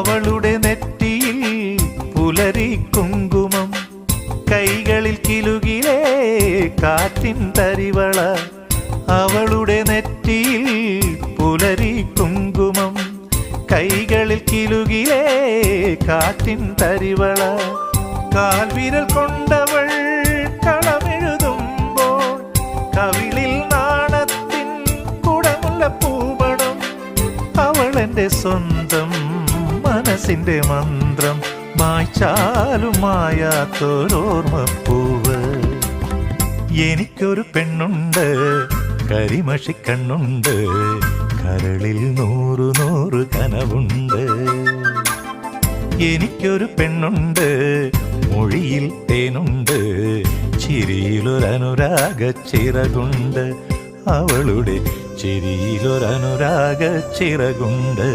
അവളുടെ നെറ്റിയിൽ പുലരി കുങ്കുമം, കൈകളിൽ കിലുകിലേ കാറ്റിൻ തരിവള. അവളുടെ നെറ്റിയിൽ പുലരി കുങ്കുമം, കൈകളിൽ കിലുകിലേ കാറ്റിൻ തരിവള. കാൽവിരൽ കൊണ്ടവൾ കളമെഴുതുമ്പോൾ കവിളിൽ നാണത്തിൻ കുടമുള്ള പൂപടം. അവളെന്റെ സ്വന്തം മനസ്സിന്റെ മന്ത്രം, മായ്ച്ചാലും മായാത്തൊരോർമ്മപ്പൂവ്. എനിക്കൊരു പെണ്ണുണ്ട്, കരിമഷിക്കണ്ണുണ്ട്, കരളിൽ 100 കനവുണ്ട്. എനിക്കൊരു പെണ്ണുണ്ട്, മൊഴിയിൽ തേനുണ്ട്, ചിരിയിലൊരനുരാഗ ചിറകുണ്ട്. അവളുടെ ചിരിയിലൊരനുരാഗ ചിറകുണ്ട്.